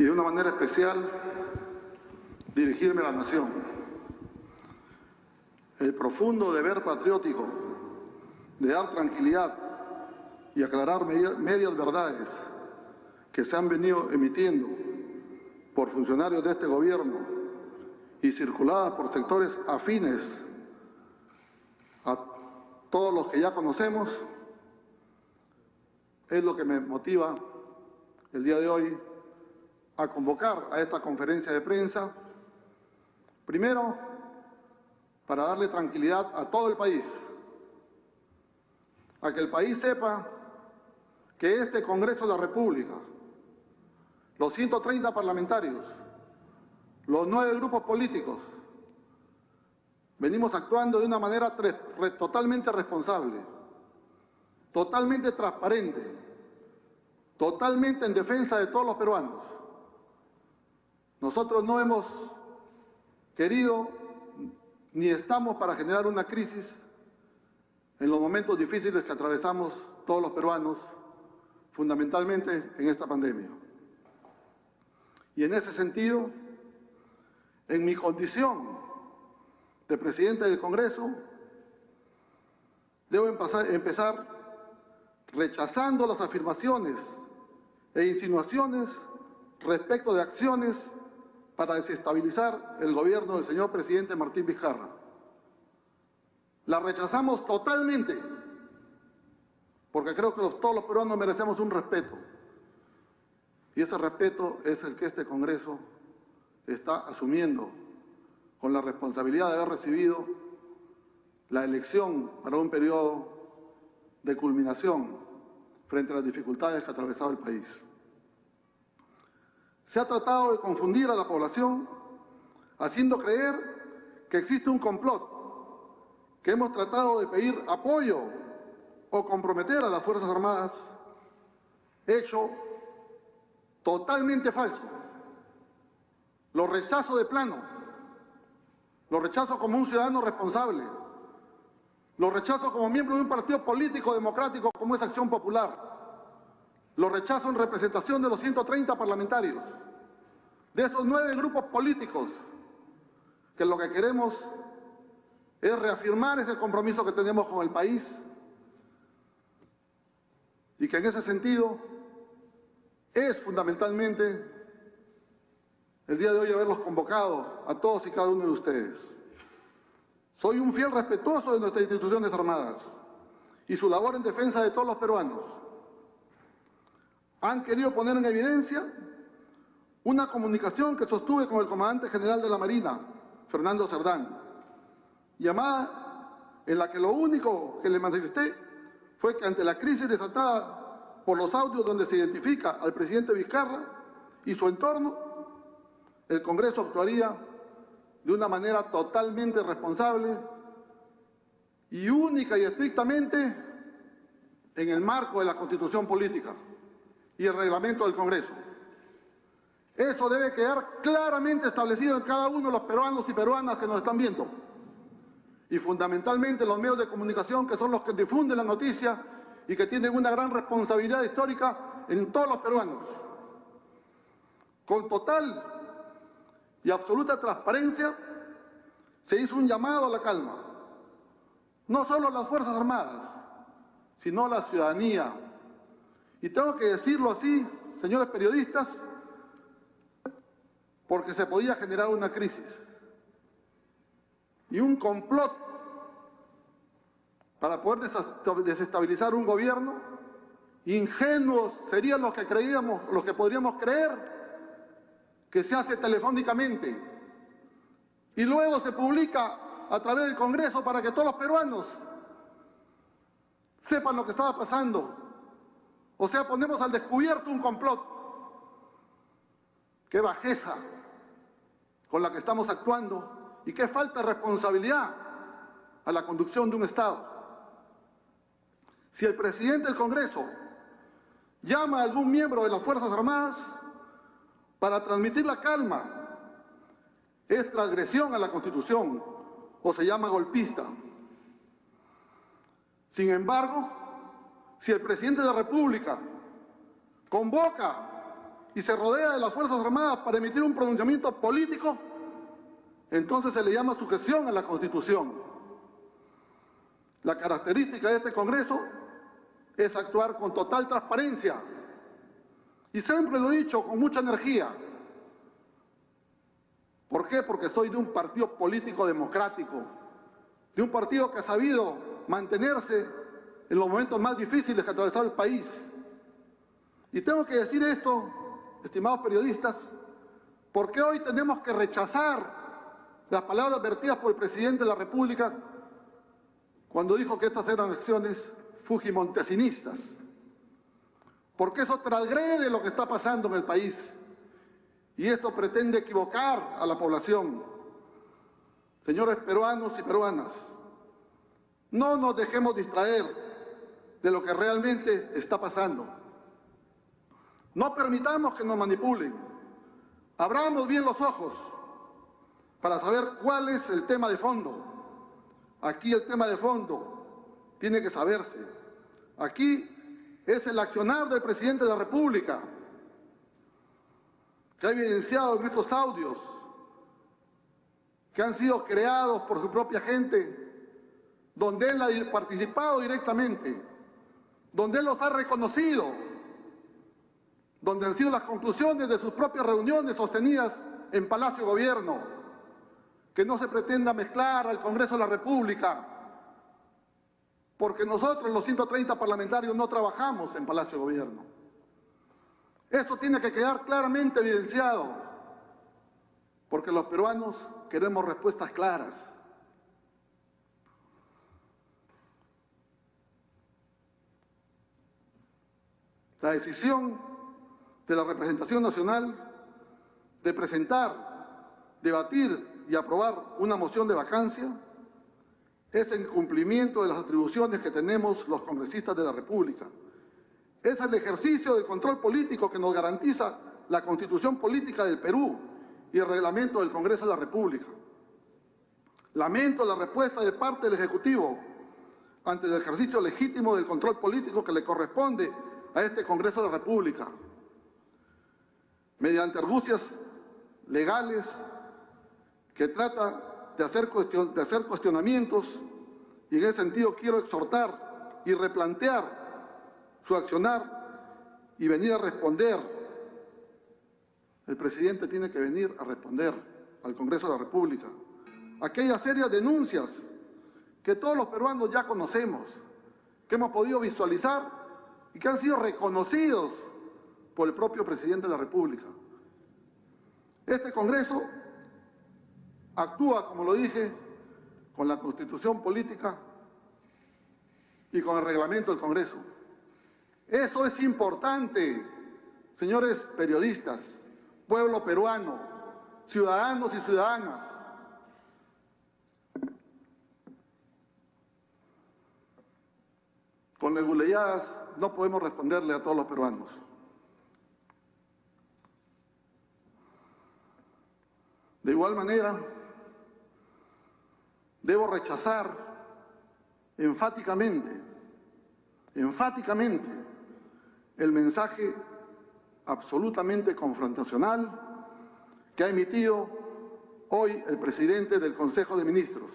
y de una manera especial dirigirme a la nación. El profundo deber patriótico de dar tranquilidad y aclarar medias verdades que se han venido emitiendo por funcionarios de este gobierno y circuladas por sectores afines a todos los que ya conocemos, es lo que me motiva el día de hoy a convocar a esta conferencia de prensa, primero para darle tranquilidad a todo el país, a que el país sepa que este Congreso de la República, los 130 parlamentarios, los 9 grupos políticos, venimos actuando de una manera totalmente responsable, totalmente transparente, totalmente en defensa de todos los peruanos. Nosotros no hemos querido ni estamos para generar una crisis en los momentos difíciles que atravesamos todos los peruanos, fundamentalmente en esta pandemia. Y en ese sentido, en mi condición de presidente del Congreso, debo empezar rechazando las afirmaciones e insinuaciones respecto de acciones para desestabilizar el gobierno del señor presidente Martín Vizcarra. La rechazamos totalmente, porque creo que todos los peruanos merecemos un respeto. Y ese respeto es el que este Congreso está asumiendo con la responsabilidad de haber recibido la elección para un periodo de culminación frente a las dificultades que ha atravesado el país. Se ha tratado de confundir a la población haciendo creer que existe un complot, que hemos tratado de pedir apoyo o comprometer a las Fuerzas Armadas, hecho totalmente falso. Lo rechazo de plano, lo rechazo como un ciudadano responsable, lo rechazo como miembro de un partido político democrático como es Acción Popular, lo rechazo en representación de los 130 parlamentarios, de esos 9 grupos políticos, que lo que queremos es reafirmar ese compromiso que tenemos con el país y que en ese sentido es fundamentalmente el día de hoy haberlos convocado a todos y cada uno de ustedes. Soy un fiel respetuoso de nuestras instituciones armadas y su labor en defensa de todos los peruanos. Han querido poner en evidencia una comunicación que sostuve con el comandante general de la Marina, Fernando Cerdán, llamada en la que lo único que le manifesté fue que ante la crisis desatada por los audios donde se identifica al presidente Vizcarra y su entorno, el Congreso actuaría de una manera totalmente responsable y única y estrictamente en el marco de la Constitución Política y el reglamento del Congreso. Eso debe quedar claramente establecido en cada uno de los peruanos y peruanas que nos están viendo. Y fundamentalmente los medios de comunicación, que son los que difunden la noticia y que tienen una gran responsabilidad histórica en todos los peruanos. Con total y absoluta transparencia se hizo un llamado a la calma. No solo a las Fuerzas Armadas, sino a la ciudadanía. Y tengo que decirlo así, señores periodistas, porque se podía generar una crisis y un complot para poder desestabilizar un gobierno. Ingenuos serían los que creíamos, los que podríamos creer que se hace telefónicamente y luego se publica a través del Congreso para que todos los peruanos sepan lo que estaba pasando. O sea, ponemos al descubierto un complot. ¡Qué bajeza con la que estamos actuando y qué falta de responsabilidad a la conducción de un Estado! Si el presidente del Congreso llama a algún miembro de las Fuerzas Armadas para transmitir la calma, es transgresión a la Constitución o se llama golpista. Sin embargo, si el presidente de la República convoca y se rodea de las Fuerzas Armadas para emitir un pronunciamiento político, entonces se le llama sujeción a la Constitución. La característica de este Congreso es actuar con total transparencia. Y siempre lo he dicho con mucha energía. ¿Por qué? Porque soy de un partido político democrático, de un partido que ha sabido mantenerse en los momentos más difíciles que ha atravesado el país. Y tengo que decir esto, estimados periodistas, porque hoy tenemos que rechazar las palabras vertidas por el presidente de la República cuando dijo que estas eran acciones fujimontesinistas, porque eso transgrede lo que está pasando en el país y esto pretende equivocar a la población. Señores peruanos y peruanas, no nos dejemos distraer de lo que realmente está pasando. No permitamos que nos manipulen. Abramos bien los ojos para saber cuál es el tema de fondo. Aquí el tema de fondo tiene que saberse. Aquí es el accionar del presidente de la República, que ha evidenciado en estos audios que han sido creados por su propia gente, donde él ha participado directamente, donde él los ha reconocido, donde han sido las conclusiones de sus propias reuniones sostenidas en Palacio de Gobierno, que no se pretenda mezclar al Congreso de la República, porque nosotros los 130 parlamentarios no trabajamos en Palacio de Gobierno. Eso tiene que quedar claramente evidenciado, porque los peruanos queremos respuestas claras. La decisión de la representación nacional de presentar, debatir y aprobar una moción de vacancia es en cumplimiento de las atribuciones que tenemos los congresistas de la República. Es el ejercicio del control político que nos garantiza la Constitución Política del Perú y el reglamento del Congreso de la República. Lamento la respuesta de parte del Ejecutivo ante el ejercicio legítimo del control político que le corresponde a este Congreso de la República. Mediante argucias legales que trata de hacer cuestionamientos, y en ese sentido quiero exhortar y replantear su accionar y venir a responder. El presidente tiene que venir a responder al Congreso de la República aquellas serias denuncias que todos los peruanos ya conocemos, que hemos podido visualizar y que han sido reconocidos por el propio presidente de la República. Este Congreso actúa, como lo dije, con la Constitución Política y con el reglamento del Congreso. Eso es importante, señores periodistas, pueblo peruano, ciudadanos y ciudadanas. Con leguleyadas no podemos responderle a todos los peruanos. De igual manera, debo rechazar enfáticamente, el mensaje absolutamente confrontacional que ha emitido hoy el presidente del Consejo de Ministros,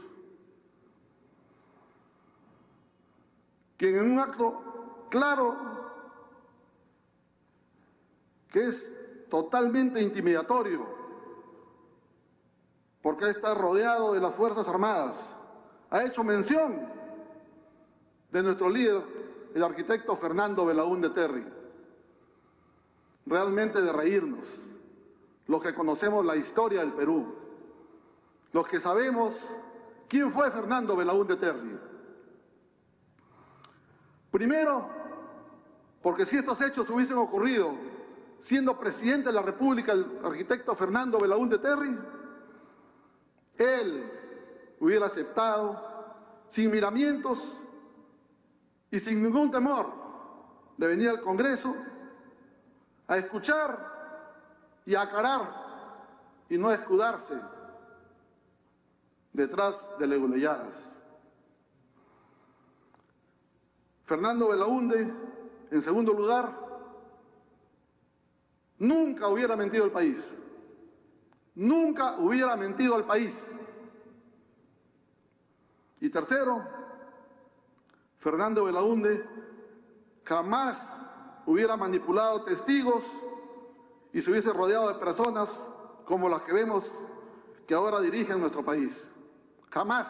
quien en un acto claro que es totalmente intimidatorio, porque está rodeado de las Fuerzas Armadas, ha hecho mención de nuestro líder, el arquitecto Fernando Belaúnde Terry. Realmente de reírnos, los que conocemos la historia del Perú, los que sabemos quién fue Fernando Belaúnde Terry. Primero, porque si estos hechos hubiesen ocurrido siendo presidente de la República el arquitecto Fernando Belaúnde Terry, él hubiera aceptado, sin miramientos y sin ningún temor, de venir al Congreso a escuchar y a aclarar y no a escudarse detrás de leguleyadas. Fernando Belaúnde, en segundo lugar, nunca hubiera mentido al país. Nunca hubiera mentido al país. Y tercero, Fernando Belaúnde jamás hubiera manipulado testigos y se hubiese rodeado de personas como las que vemos que ahora dirigen nuestro país. Jamás.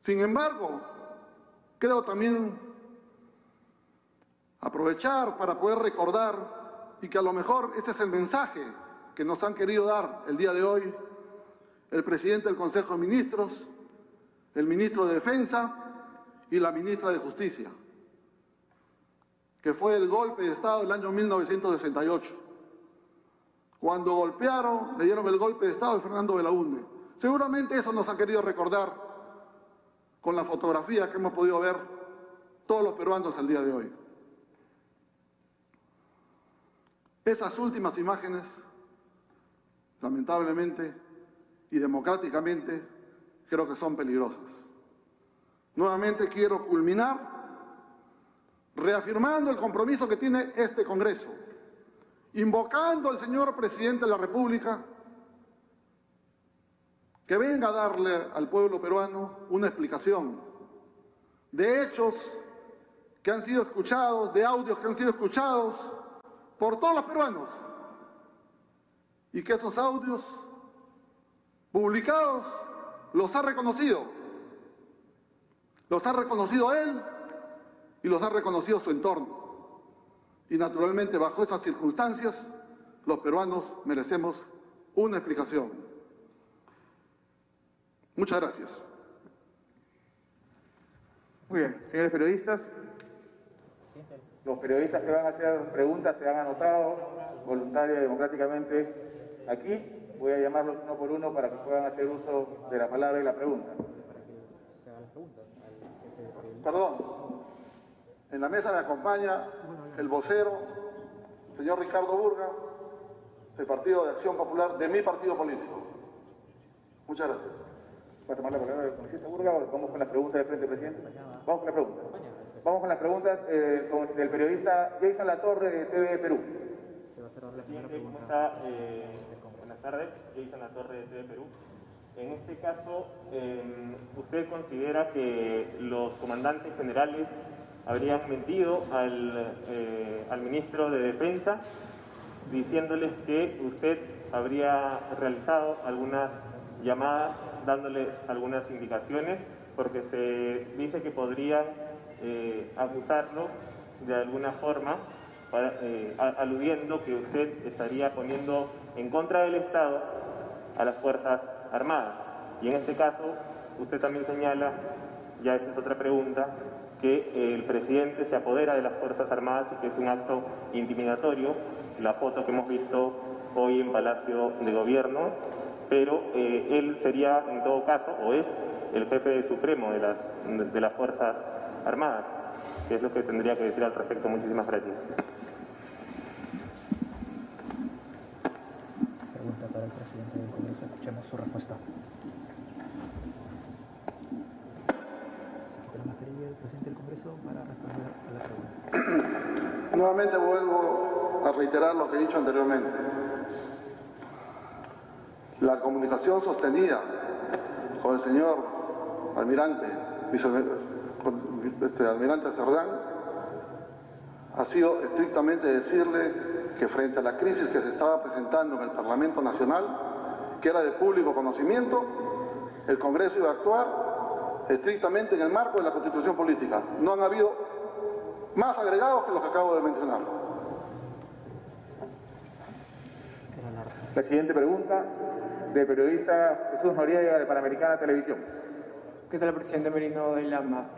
Sin embargo, creo también aprovechar para poder recordar, y que a lo mejor ese es el mensaje que nos han querido dar el día de hoy el presidente del Consejo de Ministros, el ministro de Defensa y la ministra de Justicia, que fue el golpe de Estado del año 1968. Cuando golpearon, le dieron el golpe de Estado a Fernando Belaúnde. Seguramente eso nos ha querido recordar con la fotografía que hemos podido ver todos los peruanos el día de hoy. Esas últimas imágenes, lamentablemente y democráticamente, creo que son peligrosas. Nuevamente quiero culminar reafirmando el compromiso que tiene este Congreso, invocando al señor Presidente de la República que venga a darle al pueblo peruano una explicación de hechos que han sido escuchados, de audios que han sido escuchados por todos los peruanos, y que esos audios publicados los ha reconocido él y los ha reconocido su entorno. Y naturalmente bajo esas circunstancias los peruanos merecemos una explicación. Muchas gracias. Muy bien, señores periodistas. Los periodistas que van a hacer preguntas se han anotado voluntaria y democráticamente aquí. Voy a llamarlos uno por uno para que puedan hacer uso de la palabra y la pregunta. Perdón, en la mesa me acompaña el vocero, señor Ricardo Burga, del Partido de Acción Popular, de mi partido político. Muchas gracias. ¿Va a tomar la palabra el congresista Burga o vamos con las preguntas del frente, presidente? Vamos con las preguntas. Vamos con las preguntas del periodista Jason Latorre de TV Perú. Se va a cerrar la primera pregunta. Buenas tardes, Jason Latorre de TV Perú. En este caso, ¿usted considera que los comandantes generales habrían mentido al ministro de Defensa diciéndoles que usted habría realizado algunas llamadas dándole algunas indicaciones porque se dice que podrían acusarlo de alguna forma aludiendo que usted estaría poniendo en contra del Estado a las Fuerzas Armadas? Y en este caso, usted también señala, ya esa es otra pregunta, que el presidente se apodera de las Fuerzas Armadas y que es un acto intimidatorio, la foto que hemos visto hoy en Palacio de Gobierno, pero él sería, en todo caso, o es el jefe supremo de las Fuerzas Armadas, que es lo que tendría que decir al respecto. Muchísimas gracias. Pregunta para el presidente del Congreso. Escuchemos su respuesta. Se quita la mascarilla el presidente del Congreso para responder a la pregunta. Nuevamente vuelvo a reiterar lo que he dicho anteriormente. La comunicación sostenida con el señor almirante, almirante Cerdán, ha sido estrictamente decirle que frente a la crisis que se estaba presentando en el Parlamento Nacional, que era de público conocimiento, el Congreso iba a actuar estrictamente en el marco de la Constitución Política. No han habido más agregados que los que acabo de mencionar. La siguiente pregunta, del periodista Jesús Noriega de Panamericana Televisión. ¿Qué tal, presidente Merino de Lama?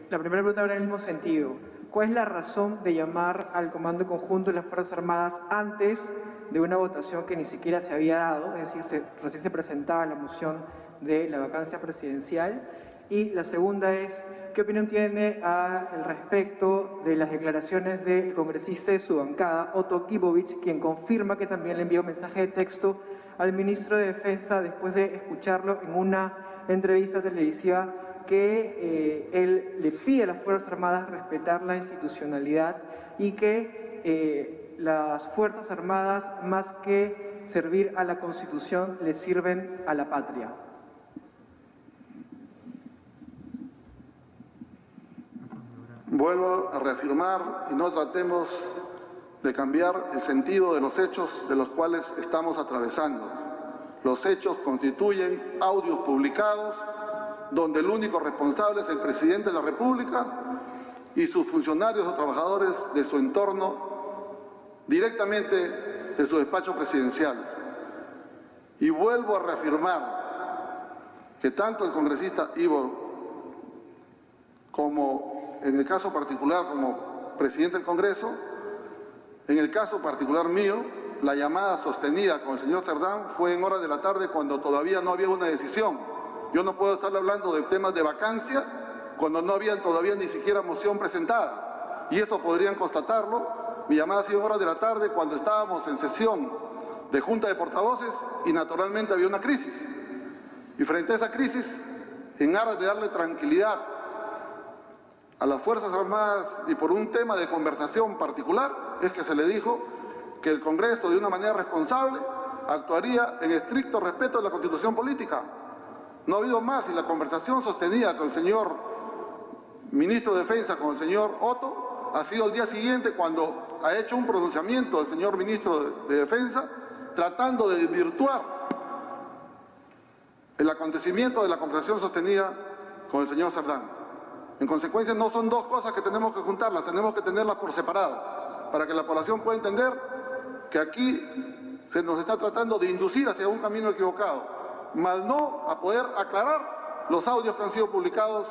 La primera pregunta va en el mismo sentido. ¿Cuál es la razón de llamar al Comando Conjunto de las Fuerzas Armadas antes de una votación que ni siquiera se había dado? Es decir, recién se presentaba la moción de la vacancia presidencial. Y la segunda es, ¿qué opinión tiene al respecto de las declaraciones del congresista de su bancada, Otto Kibovich, quien confirma que también le envió un mensaje de texto al ministro de Defensa después de escucharlo en una entrevista televisiva que él le pide a las Fuerzas Armadas respetar la institucionalidad y que las Fuerzas Armadas, más que servir a la Constitución, le sirven a la patria. Vuelvo a reafirmar y no tratemos de cambiar el sentido de los hechos de los cuales estamos atravesando. Los hechos constituyen audios publicados donde el único responsable es el presidente de la República y sus funcionarios o trabajadores de su entorno directamente de su despacho presidencial. Y vuelvo a reafirmar que tanto el congresista Ivo como en el caso particular como presidente del Congreso, en el caso particular mío, la llamada sostenida con el señor Cerdán fue en horas de la tarde cuando todavía no había una decisión. Yo no puedo estar hablando de temas de vacancia cuando no había todavía ni siquiera moción presentada. Y eso podrían constatarlo. Mi llamada ha sido en horas de la tarde cuando estábamos en sesión de Junta de Portavoces y naturalmente había una crisis. Y frente a esa crisis, en aras de darle tranquilidad a las Fuerzas Armadas y por un tema de conversación particular, es que se le dijo que el Congreso, de una manera responsable, actuaría en estricto respeto de la Constitución política. No ha habido más, y la conversación sostenida con el señor ministro de Defensa, con el señor Otto, ha sido el día siguiente cuando ha hecho un pronunciamiento el señor ministro de Defensa tratando de desvirtuar el acontecimiento de la conversación sostenida con el señor Cerdán. En consecuencia, no son dos cosas que tenemos que juntarlas, tenemos que tenerlas por separado, para que la población pueda entender que aquí se nos está tratando de inducir hacia un camino equivocado, más no a poder aclarar los audios que han sido publicados,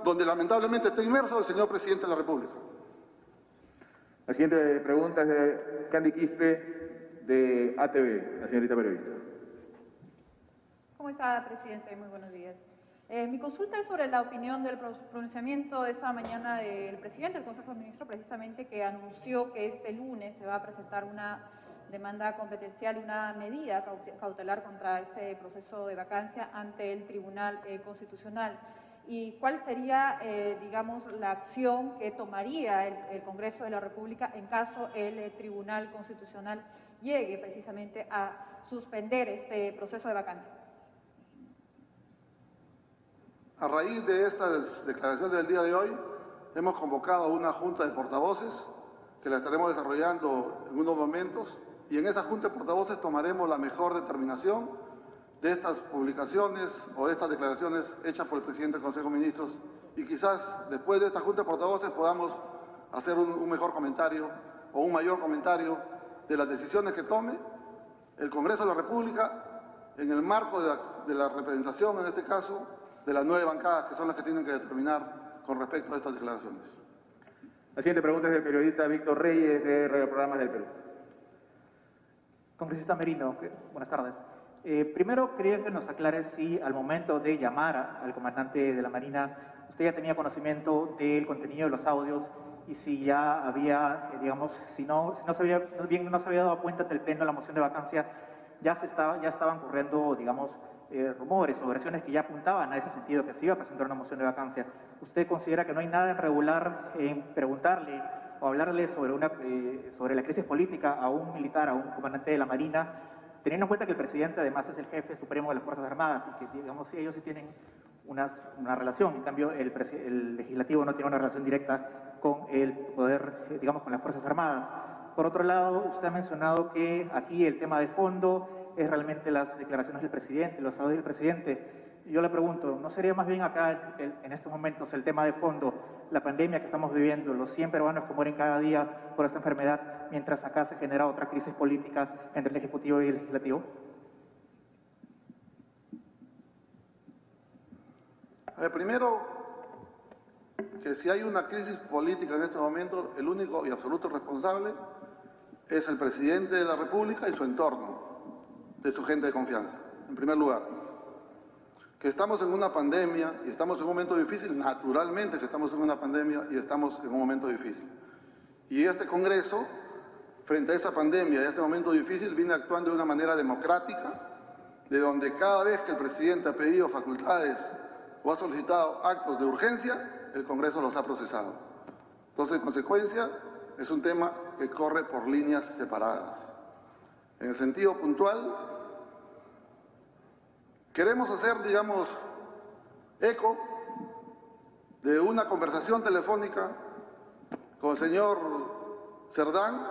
donde lamentablemente está inmerso el señor presidente de la República. La siguiente pregunta es de Candy Quispe, de ATV, la señorita periodista. ¿Cómo está, presidente? Muy buenos días. Mi consulta es sobre la opinión del pronunciamiento de esta mañana del presidente del Consejo de Ministros, precisamente, que anunció que este lunes se va a presentar una demanda competencial y una medida cautelar contra ese proceso de vacancia ante el Tribunal Constitucional. ¿Y cuál sería, digamos, la acción que tomaría el Congreso de la República en caso el Tribunal Constitucional llegue precisamente a suspender este proceso de vacancia? A raíz de estas declaraciones del día de hoy, hemos convocado una junta de portavoces que la estaremos desarrollando en unos momentos, y en esa junta de portavoces tomaremos la mejor determinación de estas publicaciones o de estas declaraciones hechas por el presidente del Consejo de Ministros, y quizás después de esta junta de portavoces podamos hacer un mejor comentario o un mayor comentario de las decisiones que tome el Congreso de la República en el marco de la representación, en este caso, de las 9 bancadas que son las que tienen que determinar con respecto a estas declaraciones. La siguiente pregunta es del periodista Víctor Reyes, de Radio Programas del Perú. Congresista Merino, buenas tardes. Primero quería que nos aclare si al momento de llamar al comandante de la Marina, usted ya tenía conocimiento del contenido de los audios y si ya había, digamos, si no se había dado cuenta del pleno de la moción de vacancia, ya estaban corriendo, digamos, rumores o versiones que ya apuntaban a ese sentido, que se iba a presentar una moción de vacancia. ¿Usted considera que no hay nada irregular en preguntarle o hablarle sobre la crisis política a un militar, a un comandante de la Marina, teniendo en cuenta que el presidente además es el jefe supremo de las Fuerzas Armadas y que, digamos, sí, ellos sí tienen una relación, en cambio el legislativo no tiene una relación directa con el poder, digamos, con las Fuerzas Armadas? Por otro lado, usted ha mencionado que aquí el tema de fondo es realmente las declaraciones del presidente, los audios del presidente. Yo le pregunto, ¿no sería más bien acá, en estos momentos, el tema de fondo, la pandemia que estamos viviendo, los 100 peruanos que mueren cada día por esta enfermedad, mientras acá se genera otra crisis política entre el Ejecutivo y el Legislativo? Primero, que si hay una crisis política en estos momentos, el único y absoluto responsable es el presidente de la República y su entorno, de su gente de confianza, en primer lugar. Que estamos en una pandemia y estamos en un momento difícil, naturalmente que estamos en una pandemia y estamos en un momento difícil. Y este Congreso, frente a esa pandemia y a este momento difícil, viene actuando de una manera democrática, de donde cada vez que el presidente ha pedido facultades o ha solicitado actos de urgencia, el Congreso los ha procesado. Entonces, en consecuencia, es un tema que corre por líneas separadas. En el sentido puntual, queremos hacer, digamos, eco de una conversación telefónica con el señor Cerdán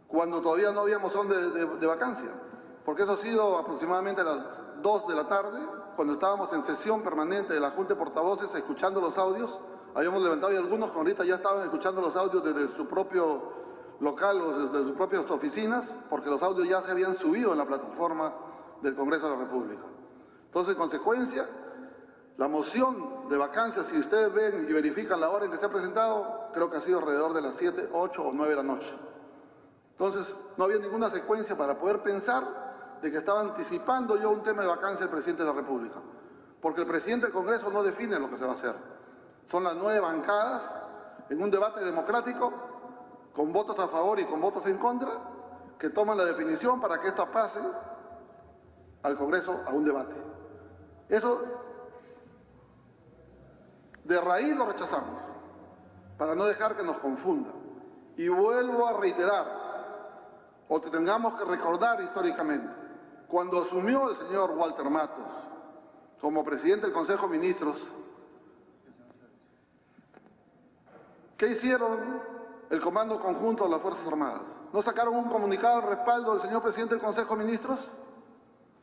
cuando todavía no habíamos son de vacancia, porque eso ha sido aproximadamente a las 2 de la tarde, cuando estábamos en sesión permanente de la Junta de Portavoces escuchando los audios. Habíamos levantado y algunos ahorita ya estaban escuchando los audios desde su propio local o desde sus propias oficinas, porque los audios ya se habían subido en la plataforma del Congreso de la República. Entonces, en consecuencia, la moción de vacancia, si ustedes ven y verifican la hora en que se ha presentado, creo que ha sido alrededor de las 7, 8 o 9 de la noche. Entonces, no había ninguna secuencia para poder pensar de que estaba anticipando yo un tema de vacancia del presidente de la República. Porque el presidente del Congreso no define lo que se va a hacer. Son las 9 bancadas en un debate democrático, con votos a favor y con votos en contra, que toman la definición para que esto pase al Congreso a un debate. Eso de raíz lo rechazamos, para no dejar que nos confunda. Y vuelvo a reiterar, o que tengamos que recordar históricamente, cuando asumió el señor Walter Matos como presidente del Consejo de Ministros, ¿qué hicieron el Comando Conjunto de las Fuerzas Armadas? ¿No sacaron un comunicado de respaldo del señor presidente del Consejo de Ministros?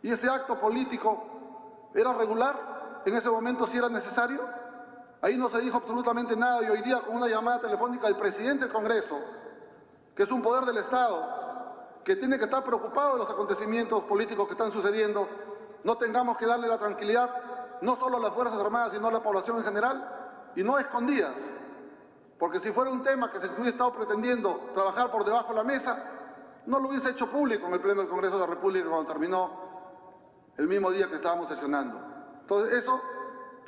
¿Y ese acto político era regular? ¿En ese momento sí era necesario? Ahí no se dijo absolutamente nada y hoy día con una llamada telefónica del presidente del Congreso, que es un poder del Estado, que tiene que estar preocupado de los acontecimientos políticos que están sucediendo, no tengamos que darle la tranquilidad, no solo a las Fuerzas Armadas, sino a la población en general, y no a escondidas. Porque si fuera un tema que se hubiese estado pretendiendo trabajar por debajo de la mesa, no lo hubiese hecho público en el Pleno del Congreso de la República cuando terminó el mismo día que estábamos sesionando. Entonces eso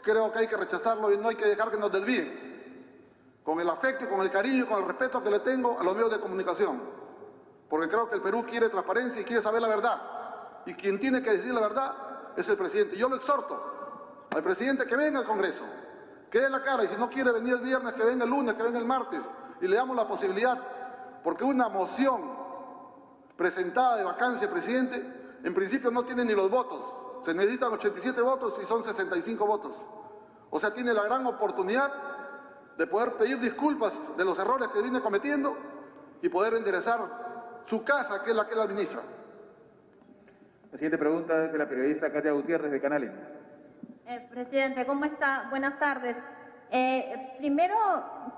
creo que hay que rechazarlo y no hay que dejar que nos desvíen, con el afecto y con el cariño y con el respeto que le tengo a los medios de comunicación. Porque creo que el Perú quiere transparencia y quiere saber la verdad. Y quien tiene que decir la verdad es el presidente. Yo lo exhorto al presidente que venga al Congreso, que dé la cara, y si no quiere venir el viernes, que venga el lunes, que venga el martes, y le damos la posibilidad, porque una moción presentada de vacancia de presidente, en principio no tiene ni los votos. Se necesitan 87 votos y son 65 votos. O sea, tiene la gran oportunidad de poder pedir disculpas de los errores que viene cometiendo y poder enderezar su casa, que es la que él administra. La siguiente pregunta es de la periodista Katia Gutiérrez, de Canal N. Presidente, ¿cómo está? Buenas tardes. Primero,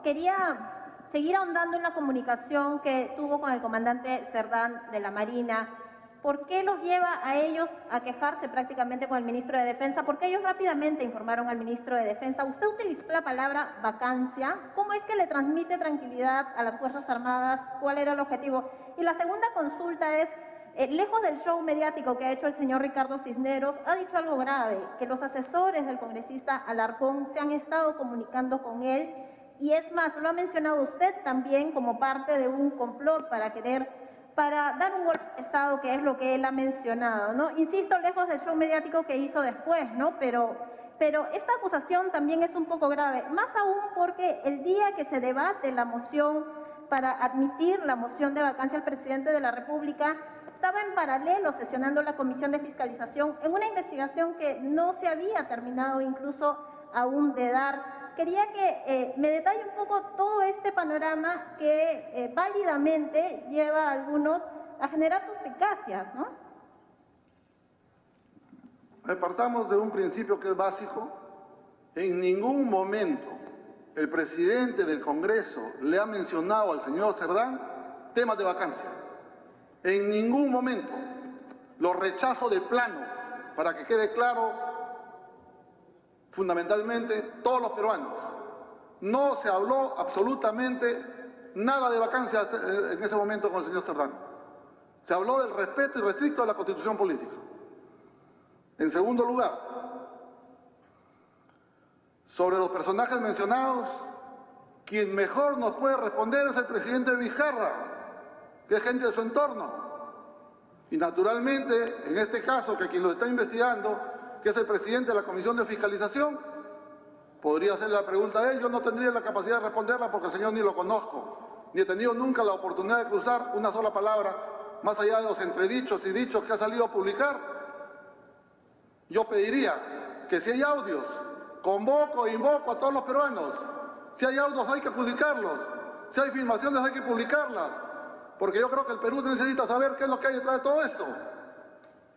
quería seguir ahondando en la comunicación que tuvo con el comandante Cerdán de la Marina. ¿Por qué los lleva a ellos a quejarse prácticamente con el ministro de Defensa? Porque ellos rápidamente informaron al ministro de Defensa. Usted utilizó la palabra vacancia. ¿Cómo es que le transmite tranquilidad a las Fuerzas Armadas? ¿Cuál era el objetivo? Y la segunda consulta es, lejos del show mediático que ha hecho el señor Ricardo Cisneros, ha dicho algo grave, que los asesores del congresista Alarcón se han estado comunicando con él, y es más, lo ha mencionado usted también como parte de un complot para dar un golpe de Estado, que es lo que él ha mencionado, ¿no? Insisto, lejos del show mediático que hizo después, ¿no? Pero esta acusación también es un poco grave, más aún porque el día que se debate la moción para admitir la moción de vacancia al presidente de la República, estaba en paralelo sesionando la Comisión de Fiscalización en una investigación que no se había terminado incluso aún de dar. Quería que me detalle un poco todo este panorama que válidamente lleva a algunos a generar suspicacias, ¿no? Partamos de un principio que es básico. En ningún momento el presidente del Congreso le ha mencionado al señor Cerdán temas de vacancia. En ningún momento. Lo rechazo de plano, para que quede claro, fundamentalmente, todos los peruanos. No se habló absolutamente nada de vacancia en ese momento con el señor Cerdán. Se habló del respeto irrestricto de la Constitución política. En segundo lugar, sobre los personajes mencionados, quien mejor nos puede responder es el presidente Vizcarra, que es gente de su entorno. Y naturalmente, en este caso, que quien lo está investigando, que es el presidente de la Comisión de Fiscalización, podría hacerle la pregunta a él. Yo no tendría la capacidad de responderla porque al señor ni lo conozco. ni he tenido nunca la oportunidad de cruzar una sola palabra, más allá de los entredichos y dichos que ha salido a publicar. Yo pediría que si hay audios, convoco e invoco a todos los peruanos. Si hay audios hay que publicarlos, si hay filmaciones hay que publicarlas, porque yo creo que el Perú necesita saber qué es lo que hay detrás de todo esto.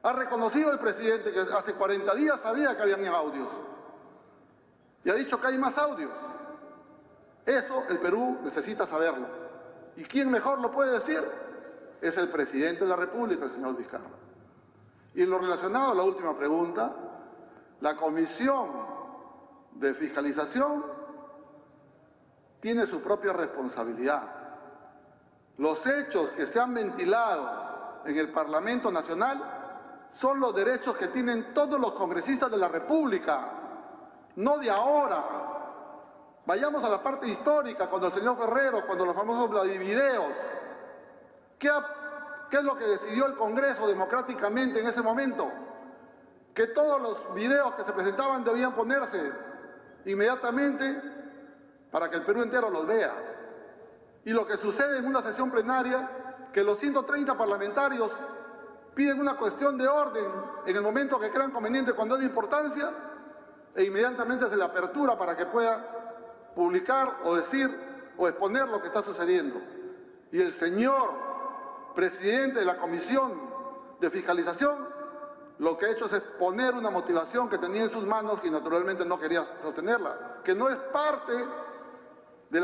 Ha reconocido el presidente que hace 40 días sabía que habían audios y ha dicho que hay más audios. Eso el Perú necesita saberlo. ¿Y quién mejor lo puede decir? Es el presidente de la República, el señor Vizcarra. Y en lo relacionado a la última pregunta, la Comisión de Fiscalización tiene su propia responsabilidad. Los hechos que se han ventilado en el Parlamento Nacional son los derechos que tienen todos los congresistas de la República, no de ahora. Vayamos a la parte histórica, cuando el señor Guerrero, cuando los famosos Vladivideos. ¿Qué es lo que decidió el Congreso democráticamente en ese momento? Que todos los videos que se presentaban debían ponerse inmediatamente para que el Perú entero los vea. Y lo que sucede en una sesión plenaria, que los 130 parlamentarios piden una cuestión de orden en el momento que crean conveniente cuando es de importancia, e inmediatamente se le apertura para que pueda publicar o decir o exponer lo que está sucediendo. Y el señor presidente de la Comisión de Fiscalización lo que ha hecho es exponer una motivación que tenía en sus manos y naturalmente no quería sostenerla, que no es parte de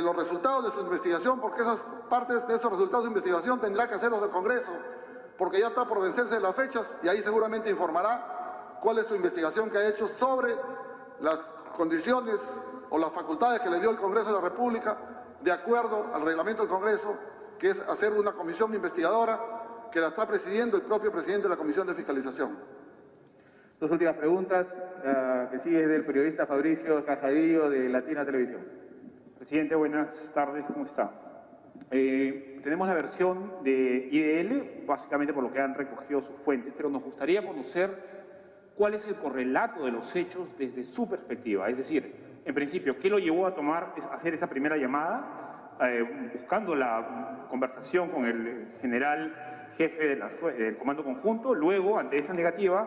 los resultados de su investigación, porque esas partes de esos resultados de investigación tendrá que hacerlos el Congreso, porque ya está por vencerse las fechas y ahí seguramente informará cuál es su investigación que ha hecho sobre las condiciones o las facultades que le dio el Congreso de la República de acuerdo al reglamento del Congreso, que es hacer una comisión investigadora que la está presidiendo el propio presidente de la Comisión de Fiscalización. Dos últimas preguntas, que sigue del periodista Fabricio Cajadillo de Latina Televisión. Presidente, buenas tardes, ¿cómo está? Tenemos la versión de IDL, básicamente por lo que han recogido sus fuentes, pero nos gustaría conocer cuál es el correlato de los hechos desde su perspectiva. Es decir, en principio, ¿qué lo llevó a hacer esa primera llamada? Buscando la conversación con el general jefe del Comando Conjunto. Luego, ante esa negativa,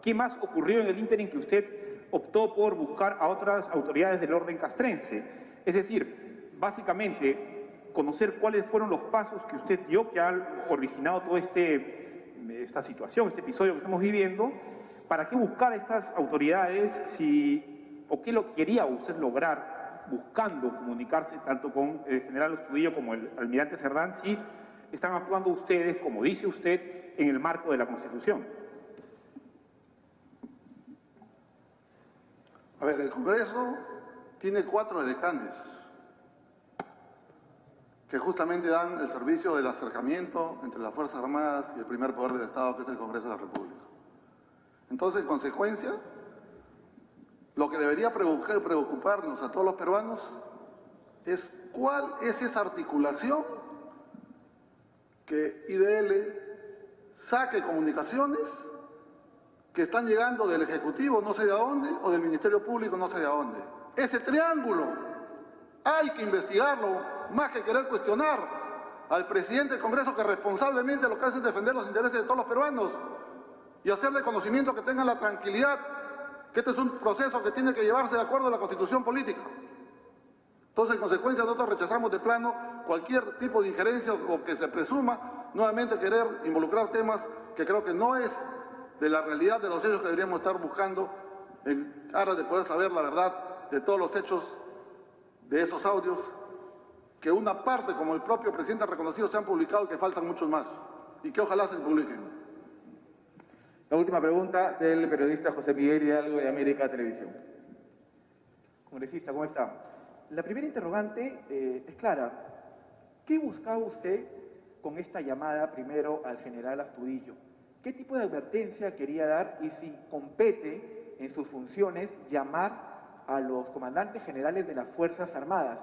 ¿qué más ocurrió en el ínterin que usted optó por buscar a otras autoridades del orden castrense? Es decir, básicamente, conocer cuáles fueron los pasos que usted dio que han originado toda esta situación, este episodio que estamos viviendo. ¿Para qué buscar a estas autoridades o qué lo quería usted lograr buscando comunicarse tanto con el general Astudillo como el almirante Cerdán, si están actuando ustedes, como dice usted, en el marco de la Constitución? A ver, el Congreso tiene 4 edecanes que justamente dan el servicio del acercamiento entre las Fuerzas Armadas y el primer poder del Estado, que es el Congreso de la República. Entonces, en consecuencia, lo que debería preocuparnos a todos los peruanos es cuál es esa articulación que IDL saque comunicaciones que están llegando del Ejecutivo no sé de dónde o del Ministerio Público no sé de dónde. Ese triángulo hay que investigarlo, más que querer cuestionar al presidente del Congreso, que responsablemente lo que hace es defender los intereses de todos los peruanos y hacerle conocimiento que tengan la tranquilidad que este es un proceso que tiene que llevarse de acuerdo a la Constitución política. Entonces, en consecuencia, nosotros rechazamos de plano cualquier tipo de injerencia o que se presuma nuevamente querer involucrar temas que creo que no es de la realidad de los hechos que deberíamos estar buscando en aras de poder saber la verdad de todos los hechos de esos audios, que una parte, como el propio presidente ha reconocido, se han publicado y que faltan muchos más, y que ojalá se publiquen. La última pregunta del periodista José Miguel Hidalgo de América Televisión. Congresista, ¿cómo está? La primera interrogante es clara. ¿Qué buscaba usted con esta llamada primero al general Astudillo? ¿Qué tipo de advertencia quería dar y si compete en sus funciones llamar a los comandantes generales de las Fuerzas Armadas?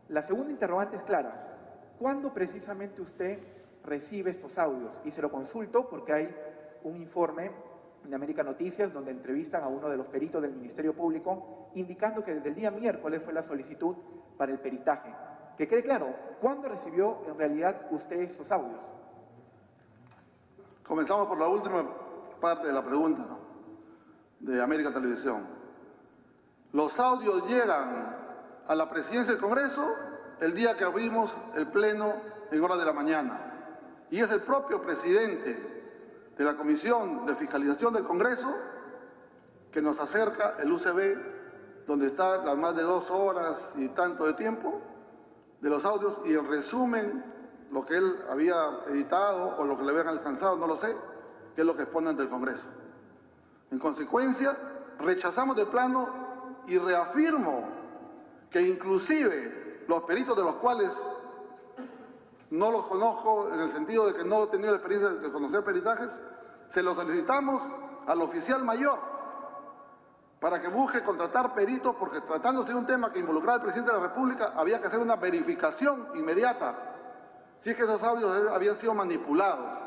La segunda interrogante es clara. ¿Cuándo precisamente usted recibe estos audios? Y se lo consulto porque hay un informe en América Noticias donde entrevistan a uno de los peritos del Ministerio Público indicando que desde el día miércoles fue la solicitud para el peritaje. Que quede claro, ¿cuándo recibió en realidad usted esos audios? Comenzamos por la última parte de la pregunta de América Televisión. Los audios llegan a la presidencia del Congreso el día que abrimos el pleno en horas de la mañana. Y es el propio presidente de la Comisión de Fiscalización del Congreso que nos acerca el USB, donde está las más de 2 horas y tanto de tiempo de los audios, y en resumen lo que él había editado o lo que le habían alcanzado, no lo sé, que es lo que expone ante el Congreso. En consecuencia, rechazamos de plano y reafirmo que inclusive los peritos, de los cuales no los conozco en el sentido de que no he tenido la experiencia de conocer peritajes, se los solicitamos al oficial mayor para que busque contratar peritos, porque tratándose de un tema que involucraba al presidente de la República, había que hacer una verificación inmediata si es que esos audios habían sido manipulados.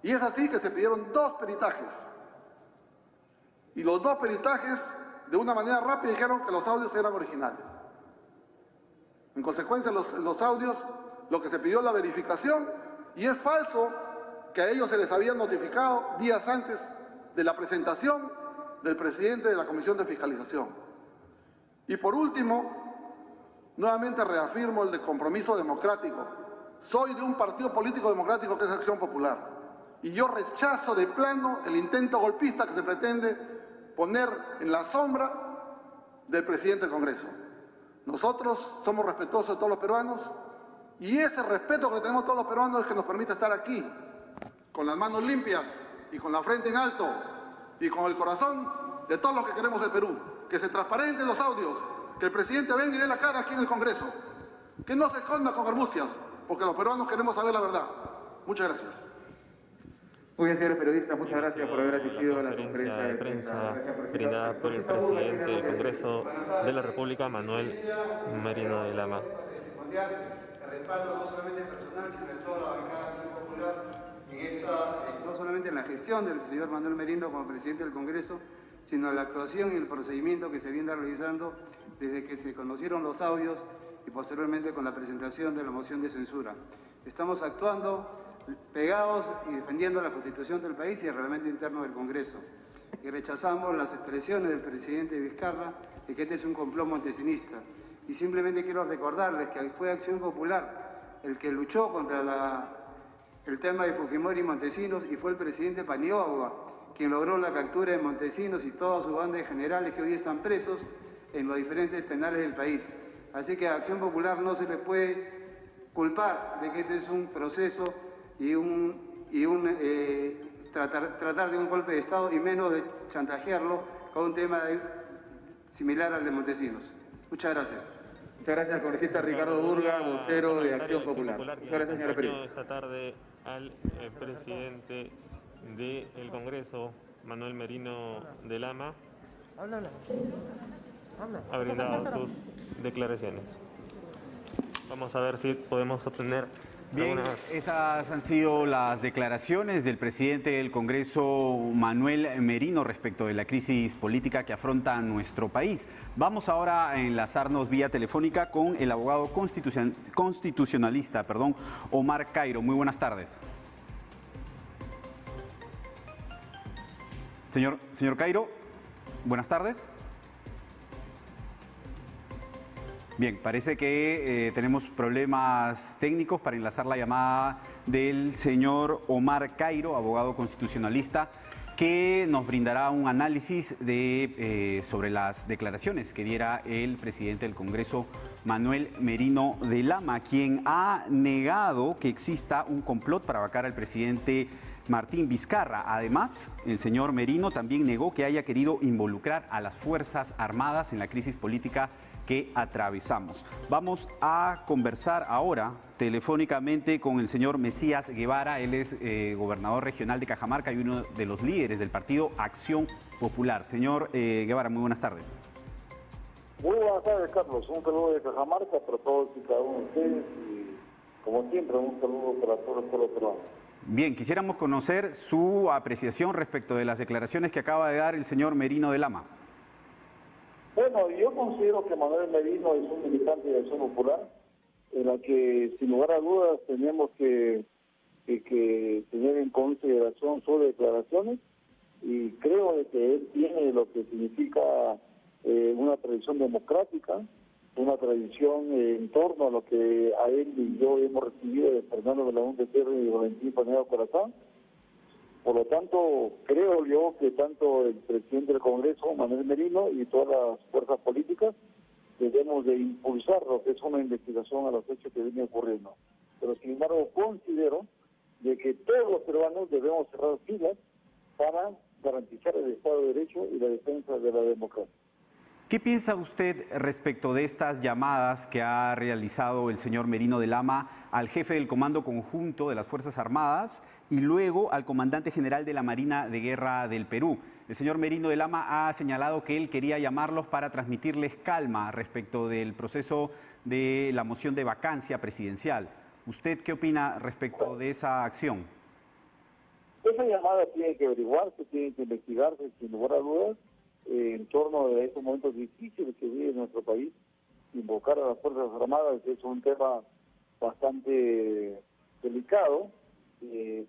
Y es así que se pidieron 2 peritajes. Y los 2 peritajes, de una manera rápida, dijeron que los audios eran originales. En consecuencia, los audios, lo que se pidió la verificación, y es falso que a ellos se les había notificado días antes de la presentación del presidente de la Comisión de Fiscalización. Y por último, nuevamente reafirmo el de compromiso democrático. Soy de un partido político democrático que es Acción Popular. Y yo rechazo de plano el intento golpista que se pretende poner en la sombra del presidente del Congreso. Nosotros somos respetuosos de todos los peruanos, y ese respeto que tenemos todos los peruanos es que nos permite estar aquí, con las manos limpias y con la frente en alto y con el corazón de todos los que queremos el Perú. Que se transparenten los audios, que el presidente venga y dé la cara aquí en el Congreso, que no se esconda con arbustias, porque los peruanos queremos saber la verdad. Muchas gracias. Muy bien, señores periodistas, muchas gracias por haber asistido a la conferencia de prensa brindada por el presidente del Congreso de la República, Manuel Merino de Lama. El respaldo no solamente personal, sino de toda la bancada de Acción Popular, no solamente en la gestión del señor Manuel Merino como presidente del Congreso, sino en la actuación y el procedimiento que se viene realizando desde que se conocieron los audios y posteriormente con la presentación de la moción de censura. Estamos actuando pegados y defendiendo la Constitución del país y el reglamento interno del Congreso. Y rechazamos las expresiones del presidente Vizcarra de que este es un complot montesinista. Y simplemente quiero recordarles que fue Acción Popular el que luchó contra el tema de Fujimori y Montesinos, y fue el presidente Paniagua quien logró la captura de Montesinos y toda su banda de generales que hoy están presos en los diferentes penales del país. Así que a Acción Popular no se le puede culpar de que este es un proceso y tratar de un golpe de Estado, y menos de chantajearlo con un tema similar al de Montesinos. Muchas gracias. Muchas gracias al congresista Ricardo Burga, vocero de Acción Popular. Muchas gracias, señora periodista. Esta tarde al presidente del Congreso, Manuel Merino de Lama, ha brindado sus declaraciones. Vamos a ver si podemos obtener. Bien, esas han sido las declaraciones del presidente del Congreso, Manuel Merino, respecto de la crisis política que afronta nuestro país. Vamos ahora a enlazarnos vía telefónica con el abogado constitucionalista, Omar Cairo. Muy buenas tardes. Señor Cairo, buenas tardes. Bien, parece que tenemos problemas técnicos para enlazar la llamada del señor Omar Cairo, abogado constitucionalista, que nos brindará un análisis sobre las declaraciones que diera el presidente del Congreso, Manuel Merino de Lama, quien ha negado que exista un complot para vacar al presidente Martín Vizcarra. Además, el señor Merino también negó que haya querido involucrar a las Fuerzas Armadas en la crisis política que atravesamos. Vamos a conversar ahora telefónicamente con el señor Mesías Guevara. Él es gobernador regional de Cajamarca y uno de los líderes del partido Acción Popular. Señor Guevara, muy buenas tardes. Muy buenas tardes, Carlos. Un saludo de Cajamarca para todos y cada uno de ustedes, y como siempre un saludo para todos los pueblos peruanos. Bien, quisiéramos conocer su apreciación respecto de las declaraciones que acaba de dar el señor Merino de Lama. Bueno, yo considero que Manuel Merino es un militante de Acción Popular, en la que sin lugar a dudas tenemos que tener en consideración sus declaraciones, y creo de que él tiene lo que significa una tradición democrática, una tradición en torno a lo que a él y yo hemos recibido de Fernando Belaúnde Terry y Valentín Paneado Corazón. Por lo tanto, creo yo que tanto el presidente del Congreso, Manuel Merino, y todas las fuerzas políticas debemos de impulsar lo que es una investigación a los hechos que vienen ocurriendo. Pero sin embargo considero de que todos los peruanos debemos cerrar filas para garantizar el Estado de Derecho y la defensa de la democracia. ¿Qué piensa usted respecto de estas llamadas que ha realizado el señor Merino de Lama al jefe del Comando Conjunto de las Fuerzas Armadas y luego al comandante general de la Marina de Guerra del Perú? El señor Merino de Lama ha señalado que él quería llamarlos para transmitirles calma respecto del proceso de la moción de vacancia presidencial. ¿Usted qué opina respecto de esa acción? Esa llamada tiene que averiguarse, tiene que investigarse sin lugar a dudas en torno a estos momentos difíciles que vive nuestro país. Invocar a las Fuerzas Armadas es un tema bastante delicado,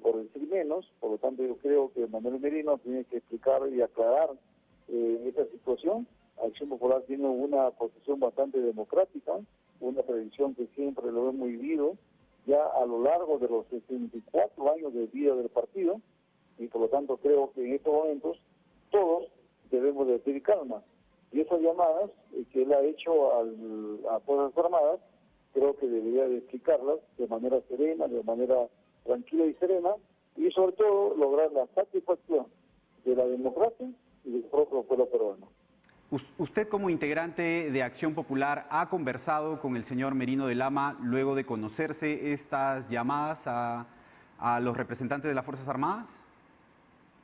por decir menos. Por lo tanto, yo creo que Manuel Merino tiene que explicar y aclarar esta situación. Acción Popular tiene una posición bastante democrática, una tradición que siempre lo hemos vivido ya a lo largo de los 64 años de vida del partido, y por lo tanto creo que en estos momentos todos debemos de pedir calma. Y esas llamadas que él ha hecho a Fuerzas Armadas, creo que debería de explicarlas de manera serena, de manera tranquila y serena, y sobre todo lograr la satisfacción de la democracia y del propio pueblo peruano. Usted, como integrante de Acción Popular, ¿ha conversado con el señor Merino de Lama luego de conocerse estas llamadas a los representantes de las Fuerzas Armadas?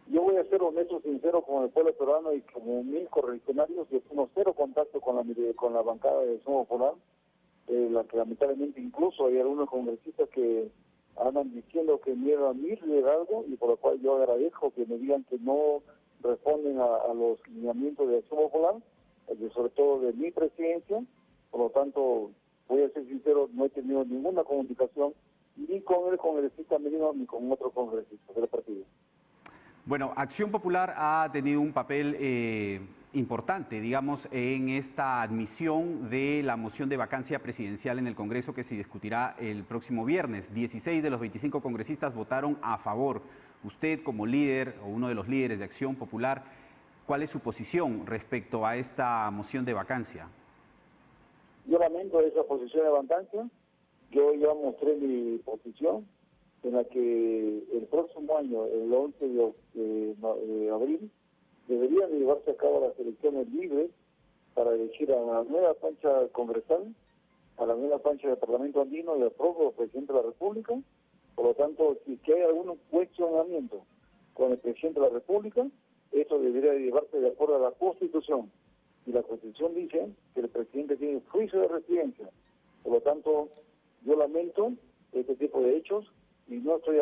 Yo voy a ser honesto, sincero con el pueblo peruano y como mis correligionarios. Yo tengo cero contacto con la bancada de Acción Popular, la que lamentablemente incluso hay algunos congresistas que andan diciendo que miedo a mi liderazgo, y por lo cual yo agradezco que me digan que no responden a los lineamientos de Acción Popular, sobre todo de mi presidencia. Por lo tanto, voy a ser sincero, no he tenido ninguna comunicación ni con el congresista Merino ni con otro congresista del partido. Bueno, Acción Popular ha tenido un papel importante, digamos, en esta admisión de la moción de vacancia presidencial en el Congreso que se discutirá el próximo viernes. 16 de los 25 congresistas votaron a favor. Usted, como líder o uno de los líderes de Acción Popular, ¿cuál es su posición respecto a esta moción de vacancia? Yo lamento esa posición de vacancia. Yo ya mostré mi posición, en la que el próximo año, el 11 de abril, deberían de llevarse a cabo las elecciones libres para elegir a la nueva plancha congresal, a la nueva plancha del Parlamento Andino y al propio presidente de la República. Por lo tanto, si hay algún cuestionamiento con el presidente de la República, eso debería de llevarse de acuerdo a la Constitución. Y la Constitución dice que el presidente tiene juicio de residencia. Por lo tanto, yo lamento este tipo de hechos y no estoy,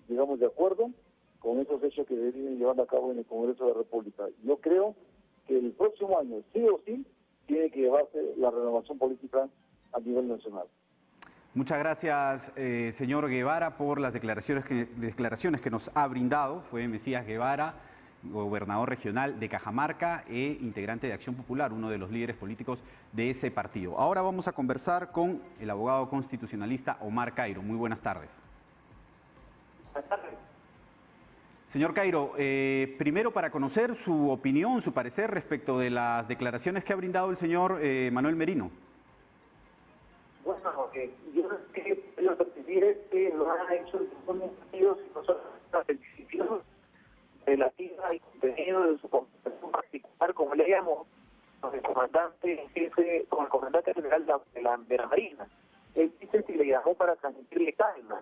digamos, de acuerdo con esos hechos que deberían llevar a cabo en el Congreso de la República. Yo creo que el próximo año, sí o sí, tiene que llevarse la renovación política a nivel nacional. Muchas gracias, señor Guevara, por las declaraciones que nos ha brindado. Fue Mesías Guevara, gobernador regional de Cajamarca e integrante de Acción Popular, uno de los líderes políticos de ese partido. Ahora vamos a conversar con el abogado constitucionalista Omar Cairo. Muy buenas tardes. Buenas tardes. Señor Cairo, primero para conocer su opinión, su parecer respecto de las declaraciones que ha brindado el señor Manuel Merino. Bueno, yo lo que quiero percibir es que no han hecho ningún sentido si nosotros las decisiones relativa al contenido de su conversación particular, como le llamo, con el comandante jefe, con el comandante general de la Marina. Él dice que le llamó para transmitirle calma.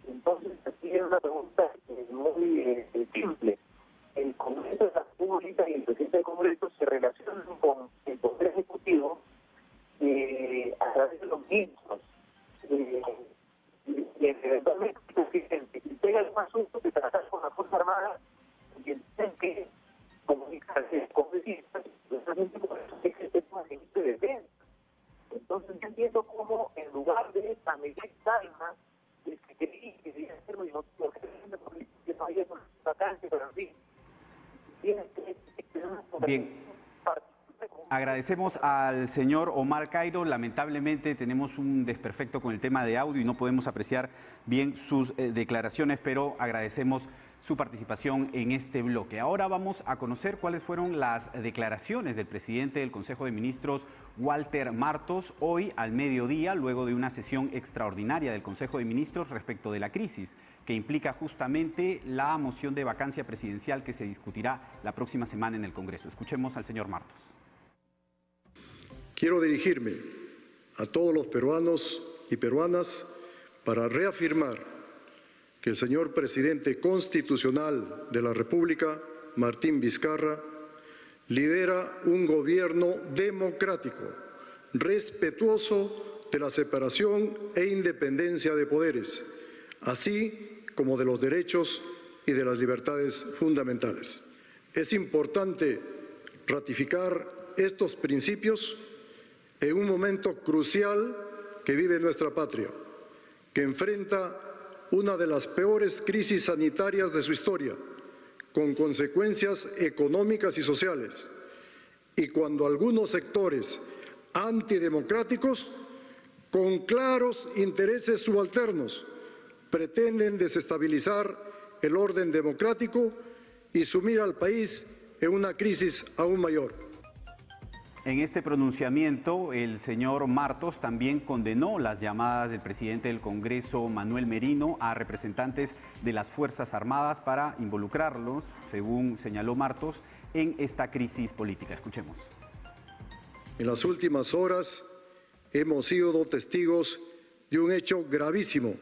Entonces, aquí es una pregunta muy simple. El Congreso de la República y el presidente del Congreso se relacionan con el Poder Ejecutivo a través de los ministros. Y eventualmente el presidente, si tenga algún asunto que tratar con la Fuerza Armada, y entienden que comunicarse con precisamente por eso es que el tema de defensa. Entonces yo entiendo cómo en es vacante, pero en fin. Bien. Agradecemos al señor Omar Cairo. Lamentablemente tenemos un desperfecto con el tema de audio y no podemos apreciar bien sus declaraciones, pero agradecemos su participación en este bloque. Ahora vamos a conocer cuáles fueron las declaraciones del presidente del Consejo de Ministros, Walter Martos, hoy al mediodía, luego de una sesión extraordinaria del Consejo de Ministros respecto de la crisis que implica justamente la moción de vacancia presidencial que se discutirá la próxima semana en el Congreso. Escuchemos al señor Martos. Quiero dirigirme a todos los peruanos y peruanas para reafirmar que el señor presidente constitucional de la República, Martín Vizcarra, lidera un gobierno democrático, respetuoso de la separación e independencia de poderes, así como de los derechos y de las libertades fundamentales. Es importante ratificar estos principios en un momento crucial que vive nuestra patria, que enfrenta una de las peores crisis sanitarias de su historia, con consecuencias económicas y sociales, y cuando algunos sectores antidemocráticos, con claros intereses subalternos, pretenden desestabilizar el orden democrático y sumir al país en una crisis aún mayor. En este pronunciamiento, el señor Martos también condenó las llamadas del presidente del Congreso, Manuel Merino, a representantes de las Fuerzas Armadas para involucrarlos, según señaló Martos, en esta crisis política. Escuchemos. En las últimas horas hemos sido testigos de un hecho gravísimo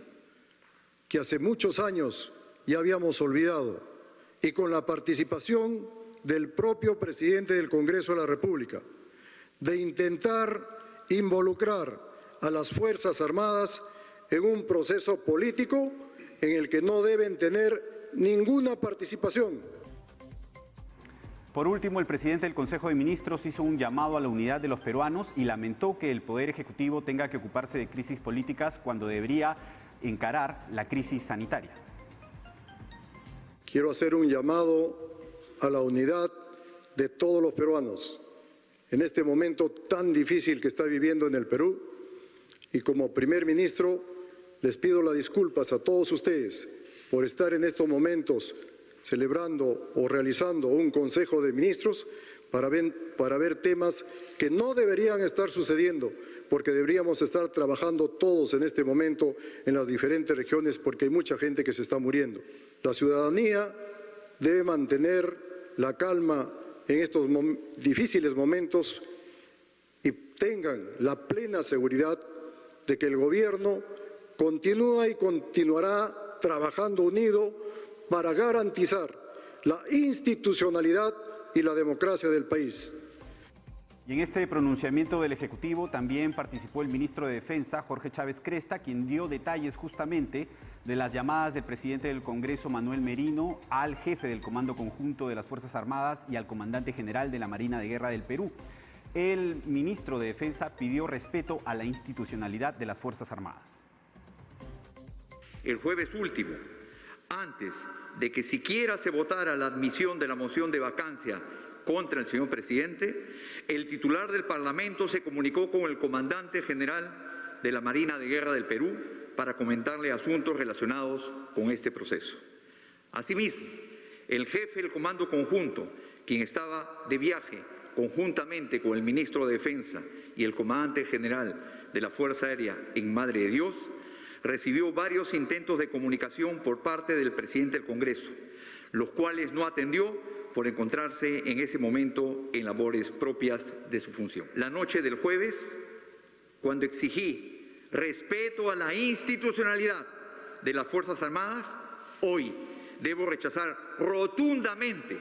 que hace muchos años ya habíamos olvidado, y con la participación del propio presidente del Congreso de la República, de intentar involucrar a las Fuerzas Armadas en un proceso político en el que no deben tener ninguna participación. Por último, el presidente del Consejo de Ministros hizo un llamado a la unidad de los peruanos y lamentó que el Poder Ejecutivo tenga que ocuparse de crisis políticas cuando debería encarar la crisis sanitaria. Quiero hacer un llamado a la unidad de todos los peruanos en este momento tan difícil que está viviendo en el Perú, y como primer ministro les pido las disculpas a todos ustedes por estar en estos momentos celebrando o realizando un Consejo de Ministros para ver temas que no deberían estar sucediendo, porque deberíamos estar trabajando todos en este momento en las diferentes regiones, porque hay mucha gente que se está muriendo. La ciudadanía debe mantener la calma en estos difíciles momentos y tengan la plena seguridad de que el gobierno continúa y continuará trabajando unido para garantizar la institucionalidad y la democracia del país. Y en este pronunciamiento del Ejecutivo también participó el ministro de Defensa, Jorge Chávez Cresta, quien dio detalles justamente de las llamadas del presidente del Congreso, Manuel Merino, al jefe del Comando Conjunto de las Fuerzas Armadas y al comandante general de la Marina de Guerra del Perú. El ministro de Defensa pidió respeto a la institucionalidad de las Fuerzas Armadas. El jueves último, antes de que siquiera se votara la admisión de la moción de vacancia contra el señor presidente, el titular del Parlamento se comunicó con el comandante general de la Marina de Guerra del Perú para comentarle asuntos relacionados con este proceso. Asimismo, el jefe del Comando Conjunto, quien estaba de viaje conjuntamente con el ministro de Defensa y el comandante general de la Fuerza Aérea en Madre de Dios, recibió varios intentos de comunicación por parte del presidente del Congreso, los cuales no atendió por encontrarse en ese momento en labores propias de su función. La noche del jueves, cuando exigí respeto a la institucionalidad de las Fuerzas Armadas, hoy debo rechazar rotundamente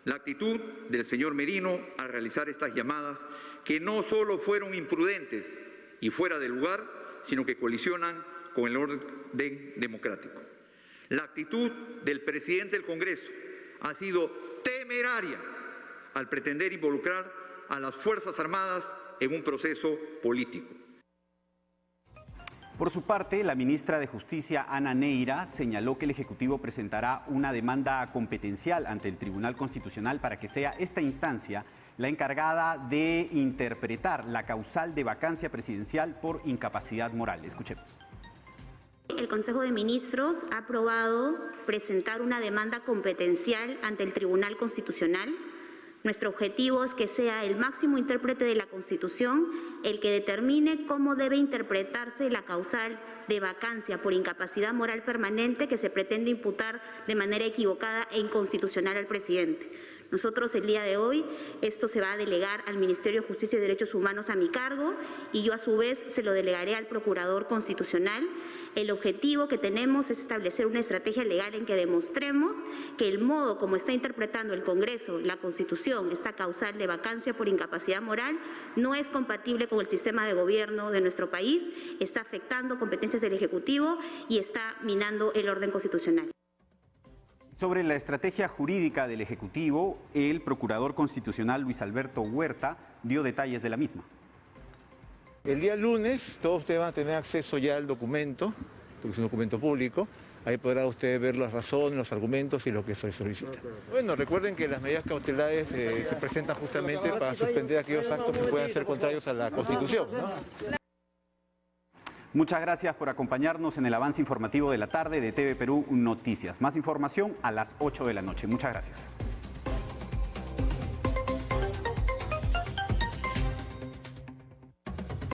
la actitud del señor Merino al realizar estas llamadas que no solo fueron imprudentes y fuera de lugar, sino que colisionan con el orden democrático. La actitud del presidente del Congreso ha sido temeraria al pretender involucrar a las Fuerzas Armadas en un proceso político. Por su parte, la ministra de Justicia, Ana Neira, señaló que el Ejecutivo presentará una demanda competencial ante el Tribunal Constitucional para que sea esta instancia la encargada de interpretar la causal de vacancia presidencial por incapacidad moral. Escuchemos. El Consejo de Ministros ha aprobado presentar una demanda competencial ante el Tribunal Constitucional. Nuestro objetivo es que sea el máximo intérprete de la Constitución el que determine cómo debe interpretarse la causal de vacancia por incapacidad moral permanente que se pretende imputar de manera equivocada e inconstitucional al presidente. Nosotros el día de hoy, esto se va a delegar al Ministerio de Justicia y Derechos Humanos a mi cargo y yo a su vez se lo delegaré al Procurador Constitucional. El objetivo que tenemos es establecer una estrategia legal en que demostremos que el modo como está interpretando el Congreso, la Constitución, esta causal de vacancia por incapacidad moral, no es compatible con el sistema de gobierno de nuestro país, está afectando competencias del Ejecutivo y está minando el orden constitucional. Sobre la estrategia jurídica del Ejecutivo, el Procurador Constitucional Luis Alberto Huerta dio detalles de la misma. El día lunes todos ustedes van a tener acceso ya al documento, porque es un documento público. Ahí podrá usted ver las razones, los argumentos y lo que se solicita. Bueno, recuerden que las medidas cautelares se presentan justamente para suspender aquellos actos que puedan ser contrarios a la Constitución, ¿no? Muchas gracias por acompañarnos en el avance informativo de la tarde de TV Perú Noticias. Más información a las 8 de la noche. Muchas gracias.